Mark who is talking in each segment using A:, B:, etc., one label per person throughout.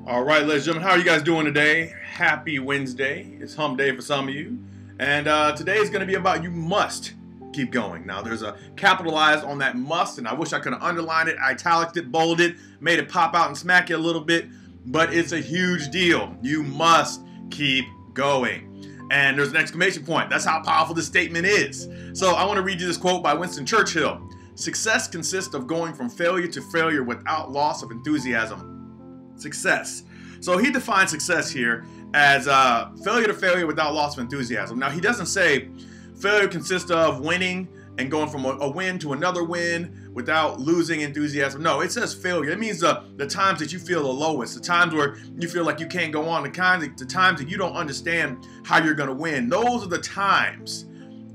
A: All right, ladies and gentlemen, how are you guys doing today? Happy Wednesday. It's hump day for some of you. And today is going to be about you must keep going. Now, there's a capitalized on that must, and I wish I could have underlined it, italiced it, bolded it, made it pop out and smack you a little bit, but it's a huge deal. You must keep going. And there's an exclamation point. That's how powerful this statement is. So I want to read you this quote by Winston Churchill. Success consists of going from failure to failure without loss of enthusiasm. Success. So he defines success here as failure to failure without loss of enthusiasm. Now, he doesn't say failure consists of winning and going from a win to another win without losing enthusiasm. No, it says failure. It means the times that you feel the lowest, the times where you feel like you can't go on, the times that you don't understand how you're going to win. Those are the times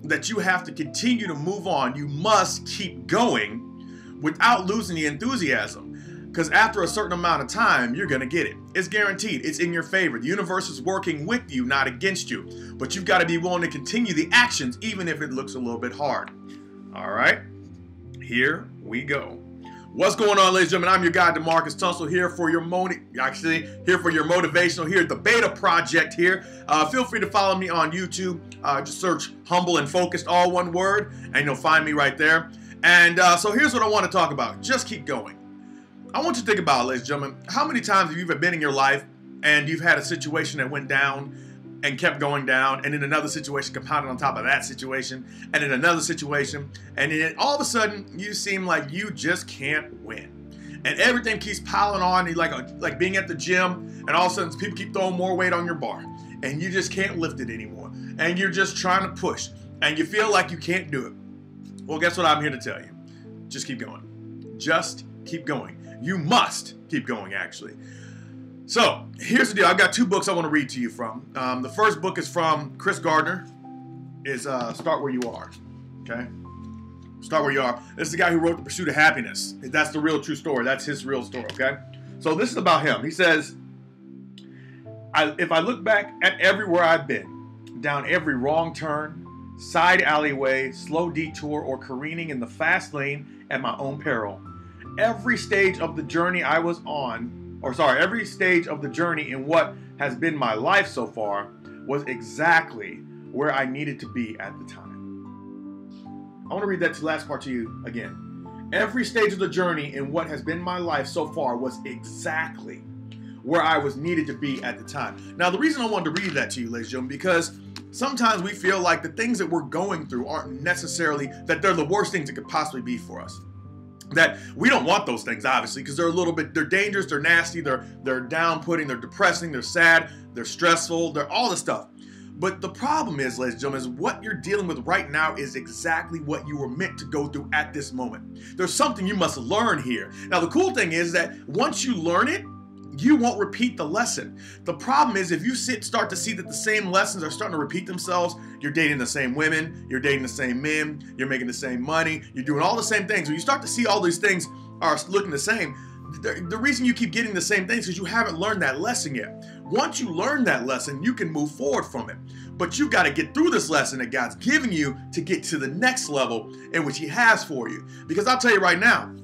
A: that you have to continue to move on. You must keep going without losing the enthusiasm. Because after a certain amount of time, you're going to get it. It's guaranteed. It's in your favor. The universe is working with you, not against you. But you've got to be willing to continue the actions, even if it looks a little bit hard. All right, here we go. What's going on, ladies and gentlemen? I'm your guy, DeMarcus Tunsil, here for your motivational, here at the Beta Project here. Feel free to follow me on YouTube. Just search Humble and Focused, all one word, and you'll find me right there. And so here's what I want to talk about. Just keep going. I want you to think about, ladies and gentlemen, how many times have you ever been in your life and you've had a situation that went down and kept going down, and then another situation compounded on top of that situation, and then another situation, and then all of a sudden you seem like you just can't win. And everything keeps piling on, like being at the gym, and all of a sudden people keep throwing more weight on your bar, and you just can't lift it anymore. And you're just trying to push, and you feel like you can't do it. Well, guess what I'm here to tell you? Just keep going. Just keep going. You must keep going, actually. So here's the deal. I've got two books I want to read to you from. The first book is from Chris Gardner. Is Start Where You Are. Okay? Start Where You Are. This is the guy who wrote The Pursuit of Happiness. That's the real true story. That's his real story, okay? So this is about him. He says, if I look back at everywhere I've been, down every wrong turn, side alleyway, slow detour, or careening in the fast lane at my own peril, every stage of the journey I was on, every stage of the journey in what has been my life so far was exactly where I needed to be at the time. I want to read that last part to you again. Every stage of the journey in what has been my life so far was exactly where I was needed to be at the time. Now, the reason I wanted to read that to you, ladies and gentlemen, because sometimes we feel like the things that we're going through aren't necessarily that they're the worst things it could possibly be for us. That we don't want those things, obviously, because they're dangerous, they're nasty, they're down-putting, they're depressing, they're sad, they're stressful, they're all this stuff. But the problem is, ladies and gentlemen, is what you're dealing with right now is exactly what you were meant to go through at this moment. There's something you must learn here. Now, the cool thing is that once you learn it, you won't repeat the lesson. The problem is if you start to see that the same lessons are starting to repeat themselves, you're dating the same women, you're dating the same men, you're making the same money, you're doing all the same things. When you start to see all these things are looking the same, the reason you keep getting the same things is because you haven't learned that lesson yet. Once you learn that lesson, you can move forward from it. But you've got to get through this lesson that God's giving you to get to the next level in which He has for you. Because I'll tell you right now,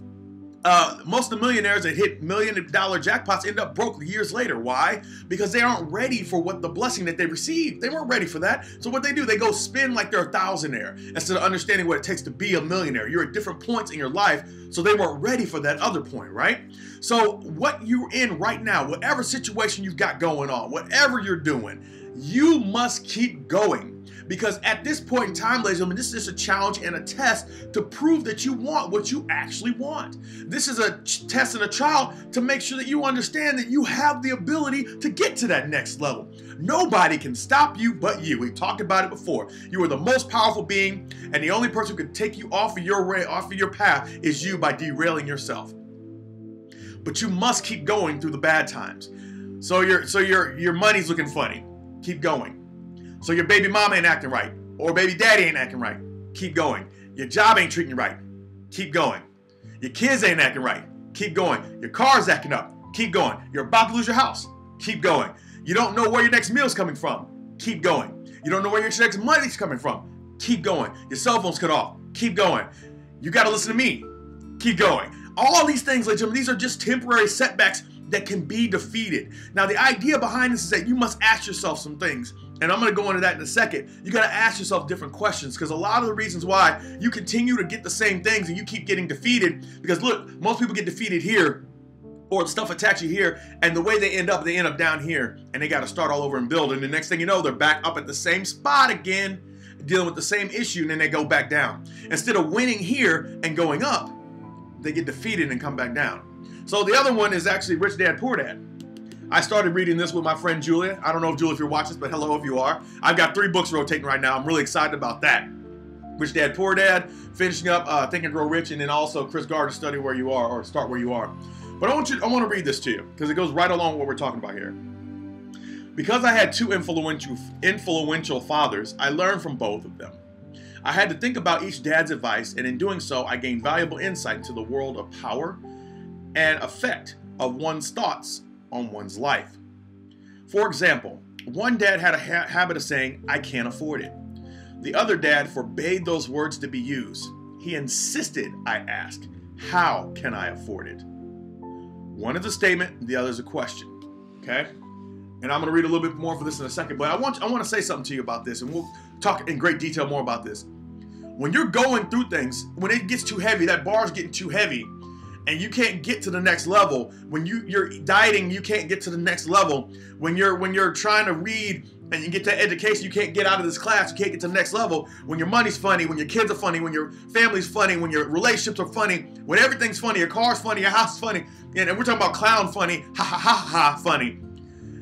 A: most of the millionaires that hit $1 million jackpots end up broke years later. Why? Because they aren't ready for what the blessing that they received. They weren't ready for that. So what they do, they go spin like they're a thousandaire instead of understanding what it takes to be a millionaire. You're at different points in your life, so they weren't ready for that other point, right? So what you're in right now, whatever situation you've got going on, whatever you're doing, you must keep going. Because at this point in time, ladies and gentlemen, this is a challenge and a test to prove that you want what you actually want. This is a test and a trial to make sure that you understand that you have the ability to get to that next level. Nobody can stop you but you. We've talked about it before. You are the most powerful being, and the only person who can take you off of your way, off of your path, is you by derailing yourself. But you must keep going through the bad times. So your money's looking funny. Keep going. So your baby mama ain't acting right, or baby daddy ain't acting right. Keep going. Your job ain't treating you right. Keep going. Your kids ain't acting right. Keep going. Your car's acting up. Keep going. You're about to lose your house. Keep going. You don't know where your next meal's coming from. Keep going. You don't know where your next money's coming from. Keep going. Your cell phone's cut off. Keep going. You got to listen to me. Keep going. All these things, ladies and gentlemen, these are just temporary setbacks that can be defeated. Now, the idea behind this is that you must ask yourself some things. And I'm going to go into that in a second. You got to ask yourself different questions, because a lot of the reasons why you continue to get the same things and you keep getting defeated, because look, most people get defeated here, or stuff attacks you here, and the way they end up down here, and they got to start all over and build. And the next thing you know, they're back up at the same spot again, dealing with the same issue, and then they go back down. Instead of winning here and going up, they get defeated and come back down. So the other one is actually Rich Dad Poor Dad. I started reading this with my friend Julia. I don't know if Julia, if you're watching this, but hello if you are. I've got 3 books rotating right now. I'm really excited about that. Rich Dad Poor Dad, finishing up Think and Grow Rich, and then also Chris Gardner, Study Where You Are, or Start Where You Are. But I want to read this to you, because it goes right along with what we're talking about here. Because I had 2 influential fathers, I learned from both of them. I had to think about each dad's advice, and in doing so, I gained valuable insight into the world of power and effect of one's thoughts on one's life. For example, one dad had a habit of saying, "I can't afford it." The other dad forbade those words to be used. He insisted I ask, "How can I afford it?" One is a statement, the other is a question. Okay? And I'm going to read a little bit more for this in a second, but I want to say something to you about this, and we'll talk in great detail more about this. When you're going through things, when it gets too heavy, that bar's getting too heavy, and you can't get to the next level. When you're dieting, you can't get to the next level. When you're trying to read and you get to education, you can't get out of this class, you can't get to the next level. When your money's funny, when your kids are funny, when your family's funny, when your relationships are funny, when everything's funny, your car's funny, your house is funny, and we're talking about clown funny, ha ha ha ha funny.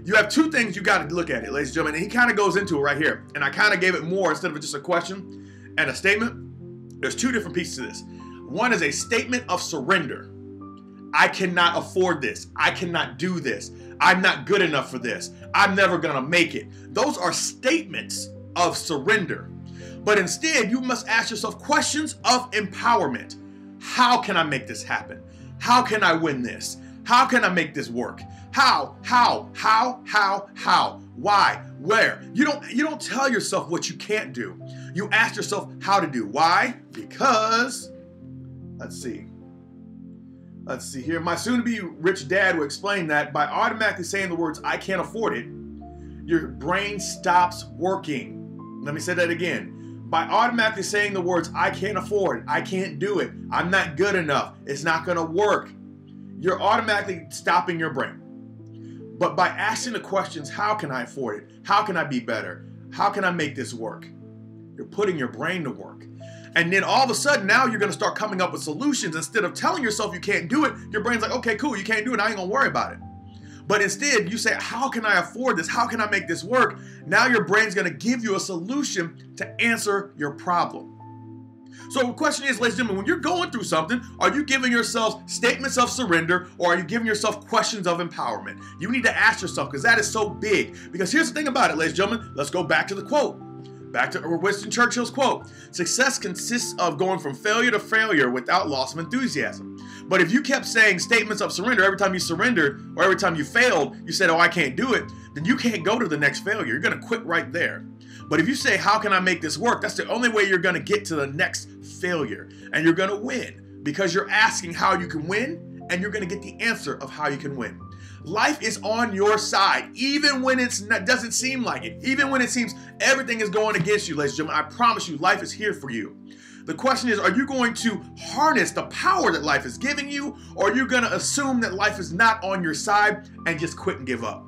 A: You have 2 things you got to look at it, ladies and gentlemen, and he kind of goes into it right here. And I kind of gave it more instead of just a question and a statement. There's 2 different pieces to this. One is a statement of surrender. I cannot afford this. I cannot do this. I'm not good enough for this. I'm never going to make it. Those are statements of surrender. But instead, you must ask yourself questions of empowerment. How can I make this happen? How can I win this? How can I make this work? How? Why? Where? You don't tell yourself what you can't do. You ask yourself how to do. Why? Because, let's see here. My soon-to-be rich dad will explain that by automatically saying the words, "I can't afford it," your brain stops working. Let me say that again. By automatically saying the words, "I can't afford it," "I can't do it," "I'm not good enough," "It's not going to work," you're automatically stopping your brain. But by asking the questions, "How can I afford it? How can I be better? How can I make this work?" you're putting your brain to work. And then all of a sudden, now you're going to start coming up with solutions. Instead of telling yourself you can't do it, your brain's like, "Okay, cool, you can't do it. I ain't going to worry about it." But instead, you say, "How can I afford this? How can I make this work?" Now your brain's going to give you a solution to answer your problem. So the question is, ladies and gentlemen, when you're going through something, are you giving yourself statements of surrender, or are you giving yourself questions of empowerment? You need to ask yourself, because that is so big. Because here's the thing about it, ladies and gentlemen. Let's go back to the quote. Back to Winston Churchill's quote. Success consists of going from failure to failure without loss of enthusiasm. But if you kept saying statements of surrender every time you surrendered, or every time you failed, you said, "Oh, I can't do it," then you can't go to the next failure. You're going to quit right there. But if you say, "How can I make this work?" that's the only way you're going to get to the next failure. And you're going to win, because you're asking how you can win, and you're going to get the answer of how you can win. Life is on your side, even when it doesn't seem like it. Even when it seems everything is going against you, ladies and gentlemen, I promise you, life is here for you. The question is, are you going to harness the power that life is giving you, or are you going to assume that life is not on your side and just quit and give up?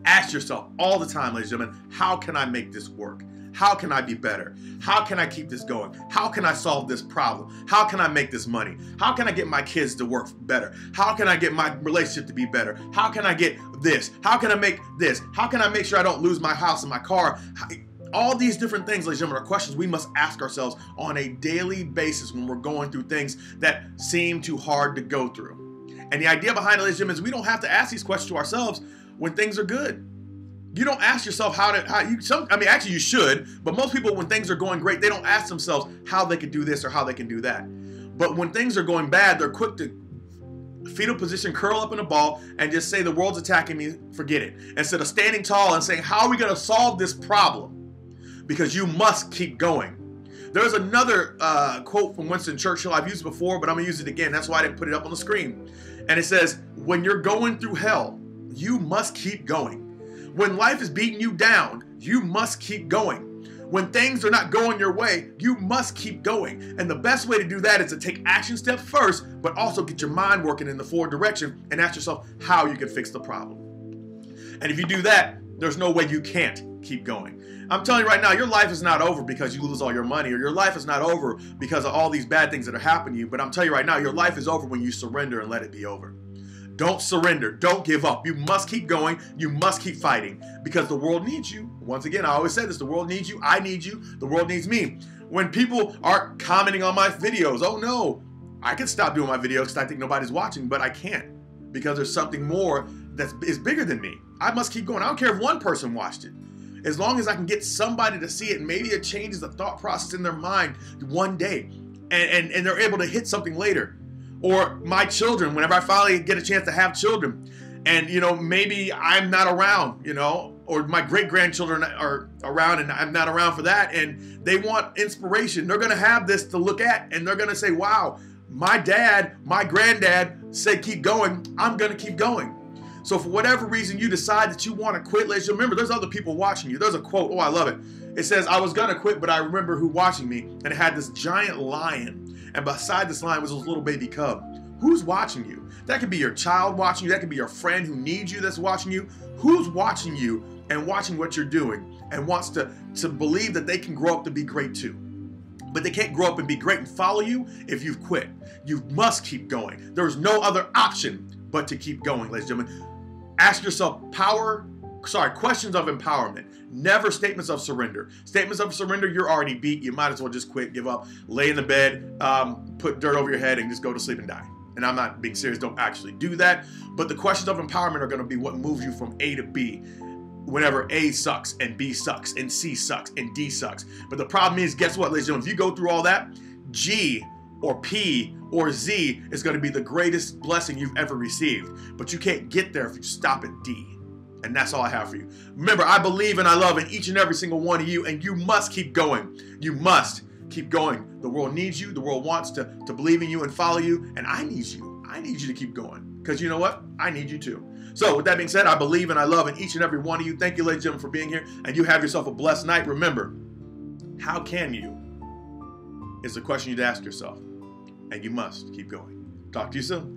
A: Ask yourself all the time, ladies and gentlemen, how can I make this work? How can I be better? How can I keep this going? How can I solve this problem? How can I make this money? How can I get my kids to work better? How can I get my relationship to be better? How can I get this? How can I make this? How can I make sure I don't lose my house and my car? All these different things, ladies and gentlemen, are questions we must ask ourselves on a daily basis when we're going through things that seem too hard to go through. And the idea behind it, ladies and gentlemen, is we don't have to ask these questions to ourselves when things are good. You don't ask yourself actually you should, but most people, when things are going great, they don't ask themselves how they can do this or how they can do that. But when things are going bad, they're quick to fetal position, curl up in a ball, and just say, "The world's attacking me, forget it." Instead of standing tall and saying, "How are we going to solve this problem?" Because you must keep going. There's another quote from Winston Churchill. I've used it before, but I'm going to use it again. That's why I didn't put it up on the screen. And it says, when you're going through hell, you must keep going. When life is beating you down, you must keep going. When things are not going your way, you must keep going. And the best way to do that is to take action steps first, but also get your mind working in the forward direction and ask yourself how you can fix the problem. And if you do that, there's no way you can't keep going. I'm telling you right now, your life is not over because you lose all your money, or your life is not over because of all these bad things that are happening to you. But I'm telling you right now, your life is over when you surrender and let it be over. Don't surrender. Don't give up. You must keep going. You must keep fighting because the world needs you. Once again, I always say this, the world needs you. I need you. The world needs me. When people are commenting on my videos, oh no, I can stop doing my videos because I think nobody's watching, but I can't because there's something more that is bigger than me. I must keep going. I don't care if one person watched it. As long as I can get somebody to see it, maybe it changes the thought process in their mind one day and they're able to hit something later. Or my children, whenever I finally get a chance to have children and, you know, maybe I'm not around, you know, or my great-grandchildren are around and I'm not around for that and they want inspiration. They're going to have this to look at and they're going to say, wow, my dad, my granddad said keep going. I'm going to keep going. So for whatever reason you decide that you want to quit, ladies, remember there's other people watching you. There's a quote, oh, I love it. It says, I was going to quit, but I remember who watching me, and it had this giant lion, and beside this lion was this little baby cub. Who's watching you? That could be your child watching you. That could be your friend who needs you that's watching you. Who's watching you and watching what you're doing and wants to believe that they can grow up to be great too? But they can't grow up and be great and follow you if you've quit. You must keep going. There's no other option but to keep going, ladies and gentlemen. Ask yourself questions of empowerment, never statements of surrender. Statements of surrender, you're already beat. You might as well just quit, give up, lay in the bed, put dirt over your head and just go to sleep and die. And I'm not being serious, don't actually do that. But the questions of empowerment are gonna be what moves you from A to B. Whenever A sucks and B sucks and C sucks and D sucks. But the problem is, guess what, ladies and gentlemen, if you go through all that, G or P or Z is going to be the greatest blessing you've ever received. But you can't get there if you stop at D. And that's all I have for you. Remember, I believe and I love in each and every single one of you, and you must keep going. You must keep going. The world needs you. The world wants to believe in you and follow you, and I need you. I need you to keep going because you know what? I need you too. So with that being said, I believe and I love in each and every one of you. Thank you, ladies and gentlemen, for being here, and you have yourself a blessed night. Remember, how can you is the question you'd ask yourself. And you must keep going. Talk to you soon.